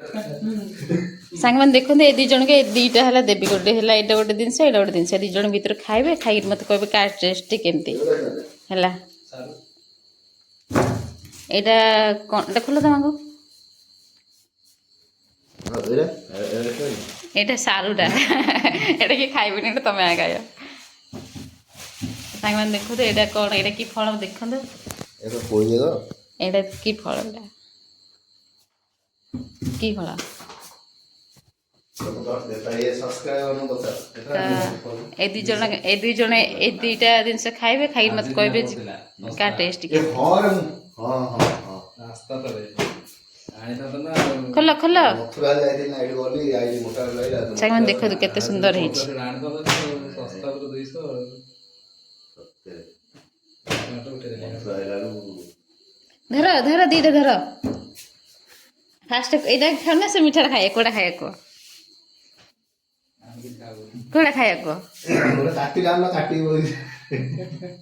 सांग मैंने देखो ये दी जन के दीटा है देवी गोटे है यहाँ गोटे जिनस यहाँ गोटे जिनस दी जन भर खाइबे खाई मत कहे क्या टेस्ट केमती है यहाँ कौन खोल तुमको यहाँ सारूटा यहाँ कि खाइबे तुम आ खाइ सांग मैंने देखो तो यहाँ कौन यहाँ कि फल देखो यहाँ कि फल कि फल ए दुई जन ए दुईटा जिनस खाइबे खाई मत कहे क्या टेस्ट खोल खोल सांग देखो तो केते सुंदर है धर धर दीटा धर फास्ट यहाँ खाओ ना से मीठा खाए कोड़ा खाए को कोड़ा खाए को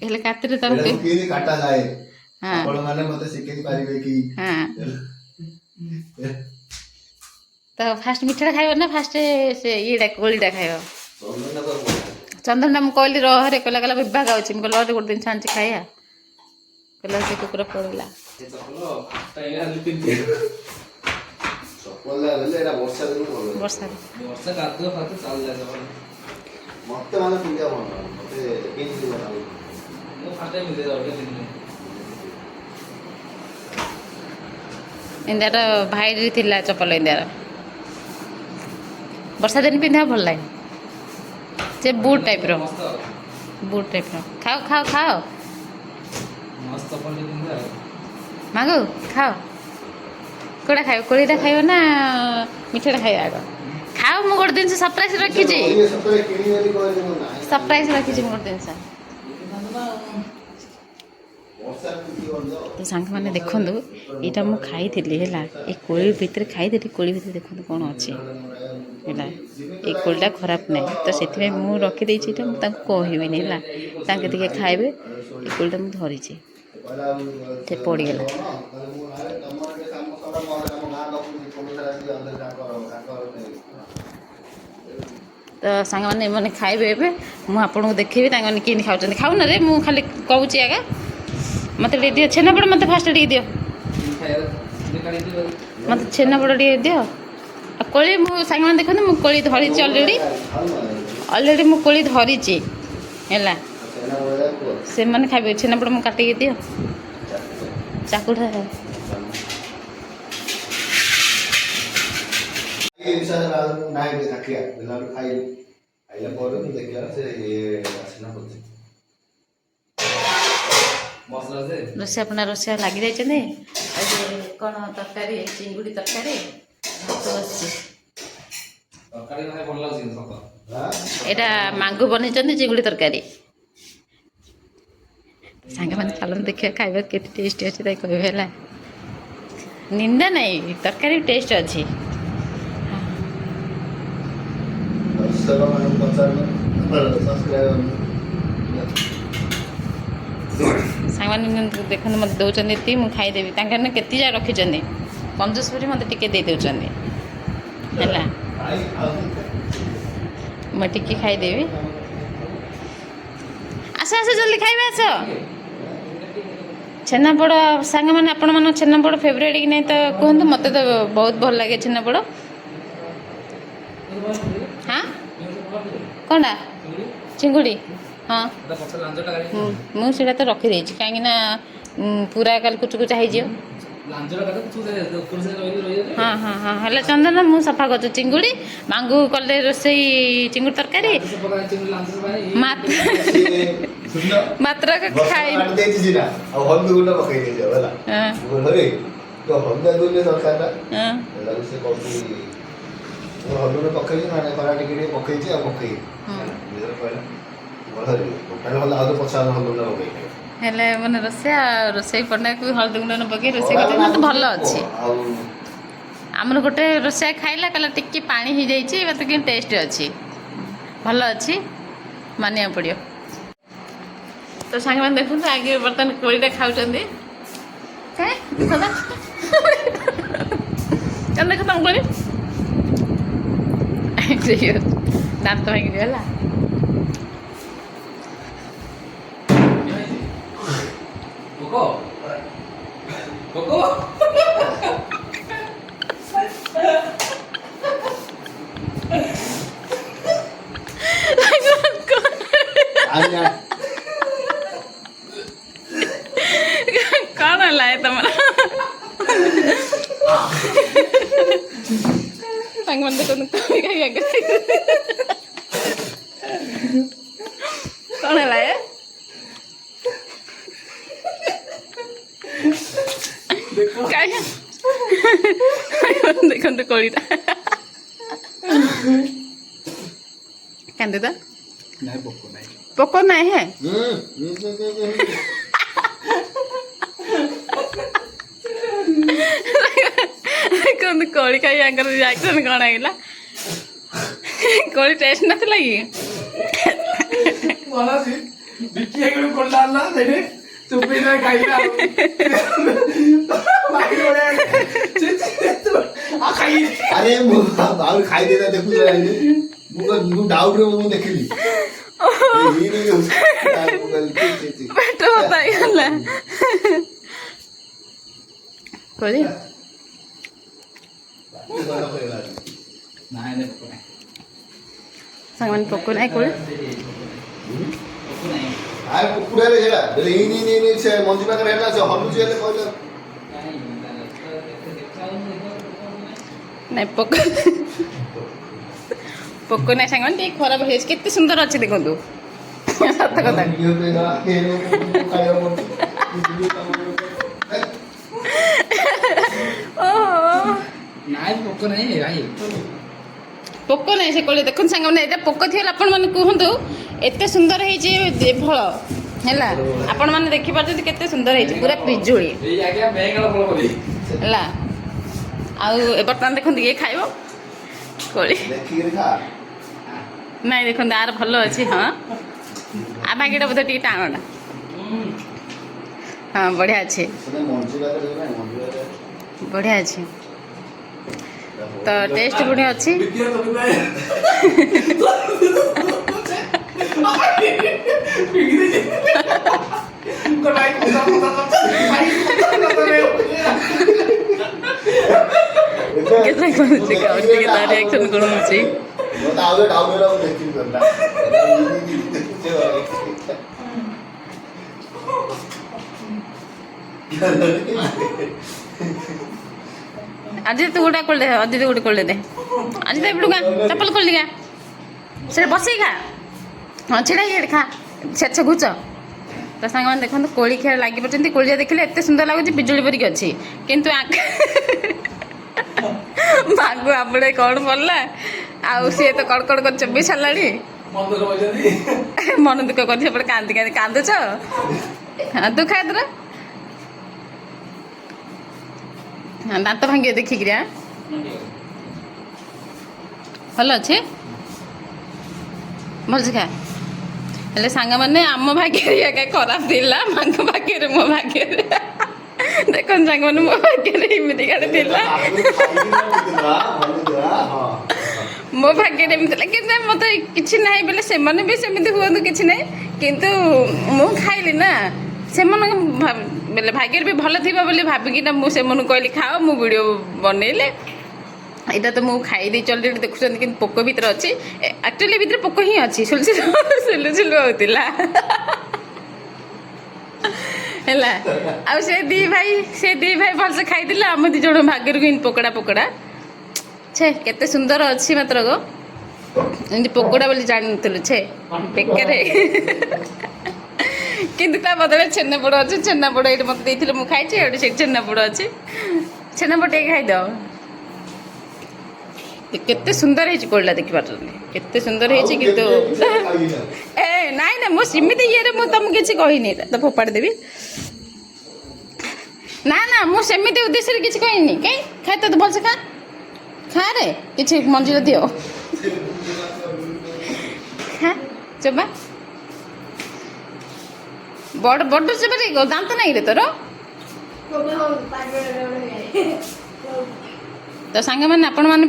हेले काटरे तम के काटा जाए हां आपण माने मते सिखै पारिबे की हां तो फास्ट मीठा खाइबो ना फास्ट से येडा कोळीडा खाइबो चंदन नाम कहली रहरे कहला कहला विभाग अछि म कहला गोटे दिन छांची खाइया कहला से कुकुर पड़ला वर्षा कादो फातो चल जाय मते माने पिंडिया मन मते केजी बना मो फाटे मिले जाउटे दिन इंदार भाई थिला चपल इंदार वर्षा दिन पिंधा भल लागे से बूट टाइप रो खाओ खाओ खाओ मस्त चपल पिंधा मागो खाओ कोड़ा खाइबो कोळीटा खाइबो ना मीठाटा खाइबो आगो खाओ मु गोटे दिन से सरप्राइज रखी छी सरप्राइज रखी छी मु गोटे दिन से तो सांग मैंने देखंदु एटा मु खाई थिली हैला ए कोळी भीतर खाई देती कोळी भीतर देखंदु कोन अछि हैला ए कोळीटा खराब नै तो सेति में मु रखी देई छी त मु ताको कहिबे नै हैला ताके दिके खाइबे ए कोळीटा मु धरि छी ते पड़ी गेला तो सांग मैंने मैंने खाइबे एबे मु आपन को देखिबे तांग मैंने किन खाउचन खाउ ना रे मु खाली कहूची आगा मत दियो छेना पड़ मत फास्ट दियो मत छेना पड़ दियो कोली मु सांग मैंने देखो मु कोली धरी छी ऑलरेडी मु कोली धरी छी हैला से माने खाइबे छेना पड़ मु काटी दियो चाकुड़ा रोषे अपना रोषे लगी जाइए कौन तरकारी चिंगुड़ी तरकारी यहाँ मांगू बन चिंगुड़ी तरकारी सांग मैंने चलन देखिए खाइबा के टेस्ट अच्छे कह निंदा नहीं तरकारी टेस्ट अच्छी सांग मैंने देखते मत दौरान ये मुझे खाईदेवी केत जा रखी कंजूस पर मत टे दे दौरान है मुझे खाईदेवी आस आस जल्दी खाइबे आस छेनापोड़ सांग मैंने आपण मन छेनापोड़ फेवरेट कि नहीं तो कहतु मत तो बहुत भल लगे छेनापोड़ हाँ कौनटा चिंगुड़ी हाँ मुझे तो रखीदे कहीं पूरा काल कुचकुचा हो हाँ हाँ हाँ है चंदन मुझे सफा कर चिंगुड़ी मांगू कले रोसे चिंगुड़ी तरकारी मात्र खाई हेले मैंने रोसे पड़ना हलदी गुंड पकई रोसे मत भल अच्छे आमर गोटे रोसे खाइला कहला टिके पानी हो जाइए मत कि टेस्ट अच्छी भल अच्छी मानिया पड़ो तो सांग मैंने देखो आगे बर्तमान कोड़ीटा खाऊँ ଦେଖ ତମ କୋଳି ଦାନ୍ତ ଭାଙ୍ଗିଯିବ ହେଲା। କଣ ହେଲା ତମର? ସାଙ୍ଗମାନେ ଦେଖନ୍ତୁ କଣ ହେଲା ଏ? ଦେଖନ୍ତୁ କୋଳିଟା କାନ୍ଦୁ ତ ପୋକ ନାହିଁ ହେ ଦେଖନ୍ତୁ କୋଳି ଖାଇ ଆଙ୍କର ରିଆକ୍ସନ କଣ ହେଇଗଲା। କୋଳି ଟେଷ୍ଟ ନଥିଲା କି? अरे खाई देता देखू डाउट रे ମୁଁ ଦେଖିଲି ପେଟ ବଥା ହେଇଗଲା କୋଳି ସାଙ୍ଗମାନେ ପୋକ ନାହିଁ କୋଳି ଆରେ କୁକୁଡ଼ାରେ ହେଲା ସେ ମଞ୍ଜି ପାଖରେ ହେଲା ସେ ହଲୁଛି ହେଲେ କହିଲ ନାଇଁ ପୋକ ପୋକ ନାହିଁ ସାଙ୍ଗମାନେ ଟିକେ ଖରାପ ହେଇଯାଇଛି। କେତେ ସୁନ୍ଦର ଅଛି ଦେଖନ୍ତୁ ସତ କଥା। ପୋକ ନାହିଁ ସେ କୋଳି ଦେଖନ୍ତୁ ସାଙ୍ଗମାନେ ଏଇଟା ପୋକ ଥିବ ଆପଣମାନେ କୁହନ୍ତୁ। ଏତେ ସୁନ୍ଦର ହେଇଛି ଫଳ ହେଲା ଆପଣମାନେ ଦେଖିପାରୁଛନ୍ତି କେତେ ସୁନ୍ଦର ହେଇଛି ପୁରା ପିଜୁଳି ହେଲା। ଆଉ ବର୍ତ୍ତମାନ ଦେଖନ୍ତୁ ଇଏ ଖାଇବ କୋଳି ନାଇଁ ଦେଖନ୍ତୁ ଆର ଭଲ ଅଛି। ହଁ ଆ ବାଗିଟା ବୋଧେ ଟିକେ ଟାଣଟା ହଁ ବଢ଼ିଆ ଅଛି ବଢ଼ିଆ ଅଛି ତ ଟେଷ୍ଟ ବଢ଼ିଆ ଅଛି। କେତେ କରୁଛି ଟିକେ ତା ରିଆକ୍ସନ କ'ଣ ହେଉଛି? ଆଜି ତୁ ଗୋଟେ କୋଳି ଦେ ଆଜି ତୁ ଗୋଟେ କୋଳି ଦେ ଆଜି ତ ଏପଟୁ ଗା ଚପଲ ଖୋଲି ଗା ସେଟା ବସେଇ ଖା ହଁ ଛିଡ଼ା ହେଇକି ଖା ଛେଛ ଘୁଚ ତ ସାଙ୍ଗମାନେ ଦେଖନ୍ତୁ କୋଳି ଖେଳ ଲାଗି ପଡ଼ିଛନ୍ତି। କୋଳିଆ ଦେଖିଲେ ଏତେ ସୁନ୍ଦର ଲାଗୁଛି ବିଜୁଳି ପରିକି ଅଛି କିନ୍ତୁ ମାଗୁ ଆମ୍ବୁଡ଼େ କ'ଣ ପଡ଼ିଲା ଆଉ ସିଏ ତ କଡ଼ କଡ଼ କରି ଚୋବେଇ ସାରିଲାଣି। ମନ ଦୁଃଖ କରିଛି ଏପଟେ କାନ୍ଦି କାନ୍ଦି କାନ୍ଦୁଛ ତୁ ଖା ଏଥର ଦାନ୍ତ ଭାଙ୍ଗିବ ଦେଖିକିରି ଭଲ ଅଛି ଭଲସେ ଖା। ହେଲେ ସାଙ୍ଗମାନେ ଆମ ଭାଗ୍ୟରେ ଏକା ଖରାପ ଥିଲା ମାଙ୍କ ଭାଗ୍ୟରେ ମୋ ଭାଗ୍ୟରେ ଦେଖନ୍ତୁ ସାଙ୍ଗମାନେ ମୋ ଭାଗ୍ୟରେ ଏମିତି କାଟେ ଥିଲା ମୋ ଭାଗ୍ୟରେ ଏମିତି ଥିଲା କିନ୍ତୁ ମୋତେ କିଛି ନାହିଁ ବୋଲେ ସେମାନେ ବି ସେମିତି ହୁଅନ୍ତୁ କିଛି ନାହିଁ କିନ୍ତୁ ମୁଁ ଖାଇଲି ନା ସେମାନଙ୍କ ବୋଲେ ଭାଗ୍ୟରେ ବି ଭଲ ଥିବ ବୋଲି ଭାବିକିନା ମୁଁ ସେମାନଙ୍କୁ କହିଲି ଖାଅ ମୁଁ ଭିଡ଼ିଓ ବନେଇଲେ ଏଇଟା ତ ମୁଁ ଖାଇଦେଇଛି ଅଲରେଡ଼ି ଦେଖୁଛନ୍ତି କିନ୍ତୁ ପୋକ ଭିତରେ ଅଛି ଆକ୍ଚୁଆଲି ଭିତରେ ପୋକ ହିଁ ଅଛି ସୁଲୁ ହେଉଥିଲା ହେଲା। ଆଉ ସେ ଦି ଭାଇ ଭଲସେ ଖାଇଥିଲେ ଆମ ଦୁଇ ଜଣ ଭାଗ୍ୟରୁ କିନ୍ତୁ ପକୋଡ଼ା ଛେ କେତେ ସୁନ୍ଦର ଅଛି ମାତ୍ର ଏମିତି ପକୋଡ଼ା ବୋଲି ଜାଣିନଥିଲୁ ଛେ ବେକାର କିନ୍ତୁ ତା ବଦଳରେ ଛେନାପୋଡ଼ ଅଛି ଛେନାପୋଡ଼ ଏଇଠି ମୋତେ ଦେଇଥିଲେ ମୁଁ ଖାଇଛି ଏଇଠି ସେଇଠି ଛେନାପୋଡ଼ ଅଛି ଛେନାପୋଡ଼ ଟିକେ ଖାଇଦେବ। କେତେ ସୁନ୍ଦର ହେଇଛି କୋଳିଟା ଦେଖିପାରୁଛନ୍ତି କେତେ ସୁନ୍ଦର ହେଇଛି କିନ୍ତୁ ନାଇଁ ନା ମୁଁ ସେମିତି ଇଏରେ ମୁଁ ତମକୁ କିଛି କହିନି ତ ଫୋପାଡ଼ି ଦେବି ନା ମୁଁ ସେମିତି ଉଦ୍ଦେଶ୍ୟରେ କିଛି କହିନି କାଇଁ ଖାଇ ତ ଭଲସେ ଖାରେ କିଛି ମଞ୍ଜି ଦିଅ ଖା ଚୋବା ବଡ଼ ଚୋବା ଦାନ୍ତ ନାହିଁ ରେ ତୋର ତ ସାଙ୍ଗମାନେ ଆପଣମାନେ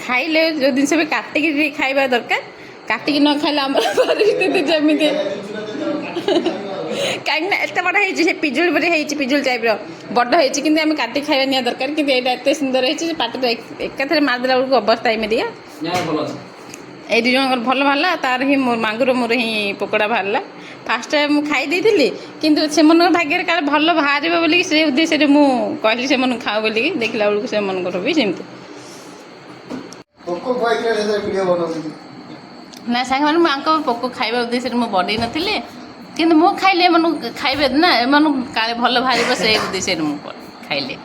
ଖାଇଲେ ଯେଉଁ ଜିନିଷ ବି କାଟିକି ଟିକେ ଖାଇବା ଦରକାର। କାଟିକି ନ ଖାଇଲେ ଆମର ପରିସ୍ଥିତି ଯେମିତି କାହିଁକି ନା ଏତେ ବଡ଼ ହେଇଛି ସେ ପିଜୁଳି ପରି ହେଇଛି ପିଜୁଳି ଟାଇପ୍ର ବଡ଼ ହେଇଛି କିନ୍ତୁ ଆମେ କାଟିକି ଖାଇବା ନିହାତି ଦରକାର। କିନ୍ତୁ ଏଇଟା ଏତେ ସୁନ୍ଦର ହେଇଛି ଯେ ପାଟିରେ ଏକାଥରେ ମାରିଦେଲା ବେଳକୁ ଅବସ୍ଥା ଏମିତିକା। ଏଇ ଦୁଇ ଜଣଙ୍କର ଭଲ ବାହାରିଲା ତାର ହିଁ ମାଙ୍ଗୁର ମୋର ହିଁ ପକୋଡ଼ା ବାହାରିଲା। ଫାଷ୍ଟ ଟାଇମ୍ ମୁଁ ଖାଇ ଦେଇଥିଲି କିନ୍ତୁ ସେମାନଙ୍କ ଭାଗ୍ୟରେ କାଳେ ଭଲ ବାହାରିବ ବୋଲିକି ସେ ଉଦ୍ଦେଶ୍ୟରେ ମୁଁ କହିଲି ସେମାନଙ୍କୁ ଖାଅ ବୋଲିକି ଦେଖିଲା ବେଳକୁ ସେମାନଙ୍କର ବି ସେମିତି। ନା ସାଙ୍ଗମାନେ ମୁଁ ଆଙ୍କ ପୋକ ଖାଇବା ଉଦ୍ଦେଶ୍ୟରେ ମୁଁ ବନେଇ ନଥିଲି କିନ୍ତୁ ମୁଁ ଖାଇଲେ ଏମାନଙ୍କୁ ଖାଇବେ ନା ଏମାନଙ୍କୁ କାଳେ ଭଲ ବାହାରିବ ସେଇ ଉଦ୍ଦେଶ୍ୟରେ ମୁଁ ଖାଇଲି।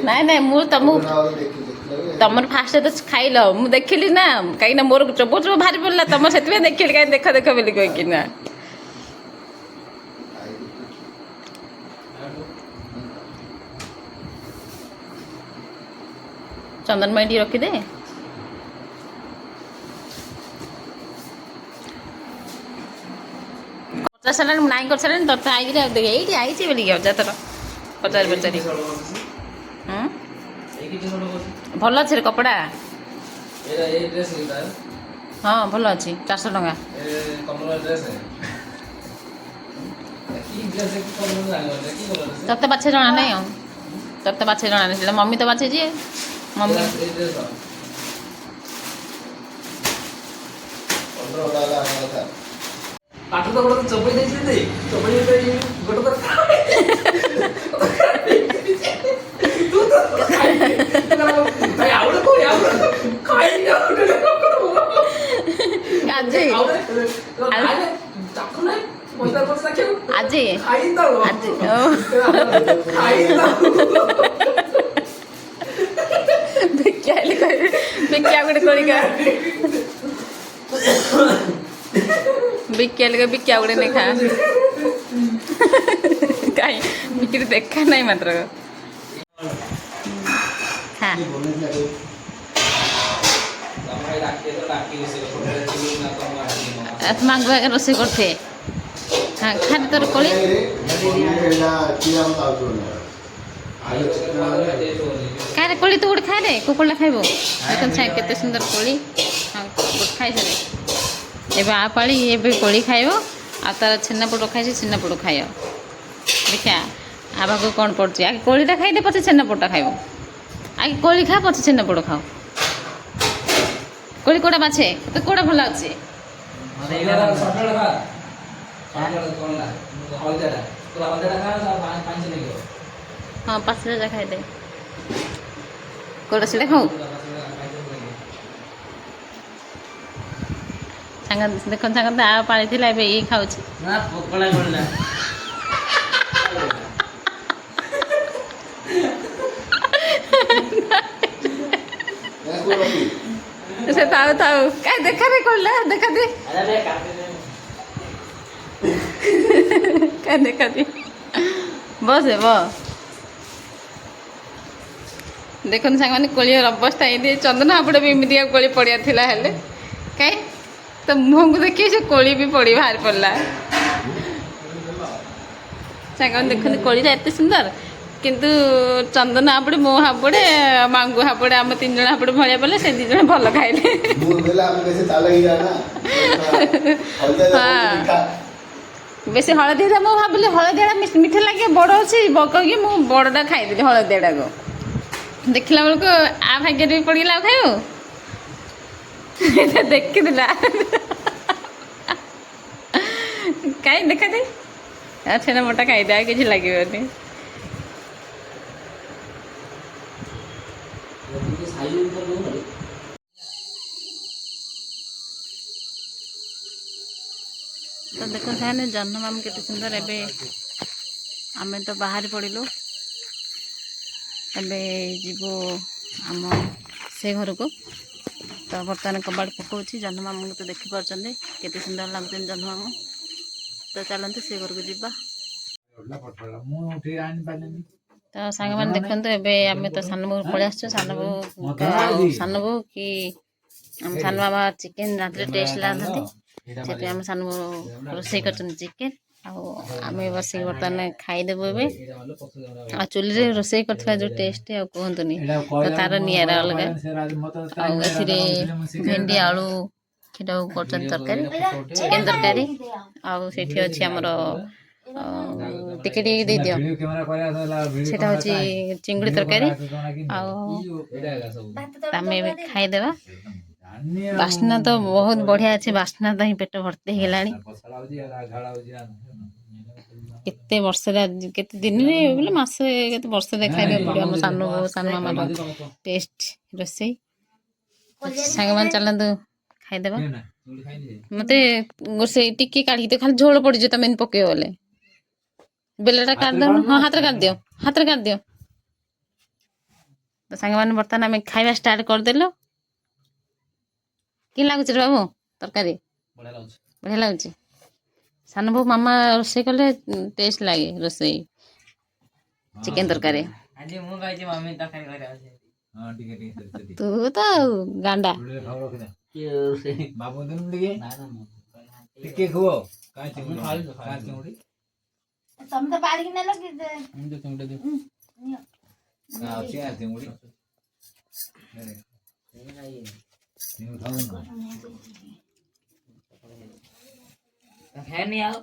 ନାଇଁ ନାଇଁ ମୁଁ ତମର ଫାଷ୍ଟ ତ ଖାଇଲ ମୁଁ ଦେଖିଲି ନା କାହିଁକିନା ମୋର ଚୋବ ଚୋବ ବାହାରି ପଡ଼ିଲା ତମର ସେଥିପାଇଁ ଦେଖିଲି କାହିଁକି ଦେଖ ଦେଖ ବୋଲି କହିକିନା। ଚନ୍ଦନ ଟିକେ ରଖିଦେ। ପଚାର ସାରିଲାଣି ମୁଁ ନାଇଁ କରିସାରିଲାଣି ତୋତେ ଆଇକିରି ଆଉ ଦେଖେ ଏଇଠି ଆଇଛି ବୋଲିକି ଅଜା ତୋର ପଚାରି ଭଲ ଅଛି ରେ କପଡ଼ା। ହଁ ଭଲ ଅଛି 400 ଟଙ୍କା। ତତେ ବାଛେ ଜଣା ନାହିଁ ଆଉ ତତେ ବାଛେ ଜଣା ନାହିଁ ସେଟା ମମି ତ ବାଛିଛି ମମି। ପାଠ ତ ଗୋଟେ ଚୋପେଇ ଦେଇଛନ୍ତି ଚୋପେଇ ଗୋଟେ ତ ଆଜି ଆଜି ଗୋଟେ କରିକା ବିକିଆ ଗୋଟେ ନେଇ ଖା କାହିଁ ବିକ୍ରି ଦେଖା ନାହିଁ ମାତ୍ର ଖା। ମାଙ୍କୁ ଆଗେ ରୋଷେଇ କରିଥିବେ ଖାଲି ତୋର କୋଳି ଖାଇରେ କୋଳି ତୁ ଗୋଟେ ଖାଇରେ କୋଉ କୋଳିଟା ଖାଇବ ଦେଖନ୍ତୁ କେତେ ସୁନ୍ଦର କୋଳି ଗୋଟେ ଖାଇସାରେ। ଏବେ ଆ ପାଳି ଏବେ କୋଳି ଖାଇବ ଆଉ ତାର ଛେନାପୋଡ଼ ଖାଇଛି ଛେନାପୋଡ଼ ଖାଇବ ଦେଖିଆ ଆ ପାଖକୁ କ'ଣ ପଡ଼ୁଛି ଆଗେ କୋଳିଟା ଖାଇଦେ ପଛେ ଛେନାପୋଡ଼ଟା ଖାଇବ ଆଗେ କୋଳି ଖା ପଛେ ଛେନାପୋଡ଼ ଖାଅ। କୋଳି କୋଉଟା ବାଛେ ତୋତେ କୋଉଟା ଭଲ ଲାଗୁଛି? ହଁ 5 ଖାଇଦେ କୋଉଟା ସେଇଟା ଖାଉ ସାଙ୍ଗ ଦେଖନ୍ତୁ ସାଙ୍ଗ ଆ ପାଳି ଥିଲା ଏବେ ଇଏ ଖାଉଛି। ସେ ଥାଉ ଥାଉ କାହିଁ ଦେଖା ଦେ କଲା ଦେଖା ଦେ କାହିଁ ଦେଖା ଦେ ବସେ ଦେଖନ୍ତୁ ସାଙ୍ଗମାନେ କୋଳିର ଅବସ୍ଥା ଏମିତି ଚନ୍ଦନ ହାବୁଡ଼େ ବି ଏମିତିକା କୋଳି ପଡ଼ିଆ ଥିଲା ହେଲେ କାହିଁ ତ ମୁହଁକୁ ଦେଖି ସେ କୋଳି ବି ପଡ଼ି ବାହାରି ପଡ଼ିଲା। ସାଙ୍ଗମାନେ ଦେଖନ୍ତୁ କୋଳିଟା ଏତେ ସୁନ୍ଦର କିନ୍ତୁ ଚନ୍ଦନ ହାବୁଡ଼େ ମୋ ହାବୁଡ଼େ ମାଙ୍ଗୁ ହାବୁଡ଼େ ଆମ 3 ଜଣ ହାବୁଡ଼େ ଭଳିଆ ପଡ଼ିଲେ ସେ 2 ଜଣ ଭଲ ଖାଇଲେ। ବେଶୀ ହଳଦିଆ ମୁଁ ଭାବିଲି ହଳଦିଆଟା ମିଠା ଲାଗେ ବଡ଼ ଅଛି କହିକି ମୁଁ ବଡ଼ଟା ଖାଇଦେଲି ହଳଦିଆଟାକୁ ଦେଖିଲା ବେଳକୁ ଆ ଭାଗ୍ୟରେ ବି ପଡ଼ିଗଲା ଆଉ ଖାଇବ ଦେଖିଥିଲା କାହିଁ ଦେଖାଦେ ଛେନାପୋଡ଼ଟା ଖାଇଦେ ଆଉ କିଛି ଲାଗିବନି। ତ ଦେଖ ସେମାନେ ଜହ୍ନ ମାମୁଁ କେତେ ସୁନ୍ଦର ଏବେ ଆମେ ତ ବାହାରି ପଡ଼ିଲୁ ଏବେ ଯିବୁ ଆମ ସେ ଘରକୁ ତ ବର୍ତ୍ତମାନ କବାଟ ପକାଉଛି ଜହ୍ନ ମାମୁଁଙ୍କୁ ତ ଦେଖିପାରୁଛନ୍ତି କେତେ ସୁନ୍ଦର ଲାଗୁଛନ୍ତି ଜହ୍ନ ମାମୁଁ ତ ଚାଲନ୍ତୁ ସେ ଘରକୁ ଯିବା। ତ ସାଙ୍ଗମାନେ ଦେଖନ୍ତୁ ଏବେ ଆମେ ତ ସାନ ବୋହୂ ପଳେଇ ଆସିଛୁ ସାନ ବୋହୂ କି ଆମ ସାନ ମାମା ଚିକେନ୍ ରାତିରେ ଟେଷ୍ଟ ରାନ୍ଧନ୍ତି ସେଥିପାଇଁ ଆମ ସାନ ବୋହୂ ରୋଷେଇ କରିଛନ୍ତି ଚିକେନ୍ ଆଉ ଆମେ ବସିକି ବର୍ତ୍ତମାନ ଖାଇଦେବୁ ଏବେ। ଆଉ ଚୁଲିରେ ରୋଷେଇ କରିଥିବା ଯେଉଁ ଟେଷ୍ଟ ଆଉ କୁହନ୍ତୁନି, ତ ତାର ନିଆରା ଅଲଗା। ଆଉ ଏଥିରେ ଭେଣ୍ଡି ଆଳୁ ଏଟାକୁ କରୁଛନ୍ତି ତରକାରୀ, ଚିକେନ ତରକାରୀ। ଆଉ ସେଠି ଅଛି ଆମର ଟିକେ ଟିକେ ଦେଇଦିଅ, ସେଟା ହଉଛି ଚିଙ୍ଗୁଡ଼ି ତରକାରୀ। ଆଉ ଆମେ ଏବେ ଖାଇଦେବା। ବାସ୍ନା ତ ବହୁତ ବଢ଼ିଆ ଅଛି, ବାସ୍ନା ତ ହିଁ ପେଟ ଭର୍ତ୍ତି ହେଇଗଲାଣି। କେତେ ବର୍ଷରେ କେତେ ଦିନରେ ବୋଲେ ମାସେ କେତେ ବର୍ଷରେ ଖାଇବାକୁ ପଡ଼ିବ ଆମ ସାନ ବୋଉ ସାନ ମାମାର ଟେଷ୍ଟ ରୋଷେଇ। ସାଙ୍ଗମାନେ ଚାଲନ୍ତୁ ଖାଇଦେବା। ମତେ ରୋଷେଇ ଟିକେ କାଢ଼ିକି ଦିଅ, ଖାଲି ଝୋଳ ପଡ଼ିଯିବ ତମେ ଏମିତି ପକେଇବ ବୋଲେ। ବେଲଟା କାଢିଦଉନ, ହଁ ହାତରେ କାଢିଦିଅ, ହାତରେ କାଢିଦିଅ। ତ ସାଙ୍ଗମାନେ ବର୍ତ୍ତମାନ ଆମେ ଖାଇବା ଷ୍ଟାର୍ଟ କରିଦେଲୁ। କି ଲାଗୁଛି ରେ ବାବୁ ତରକାରୀ? ବଢ଼ିଆ ଲାଗୁଛି। ସାନ ବୋଉ ମାମା ରୋଷେଇ କଲେ ଟେଷ୍ଟ ଲାଗେ ରୋଷେଇ। ଚିକେନ ତରକାରୀ ତୁ ତ ଆଉ ଗାଣ୍ଡା। ତମେ ତ ବାଢିକି ନେଲ କି है नहीं आओ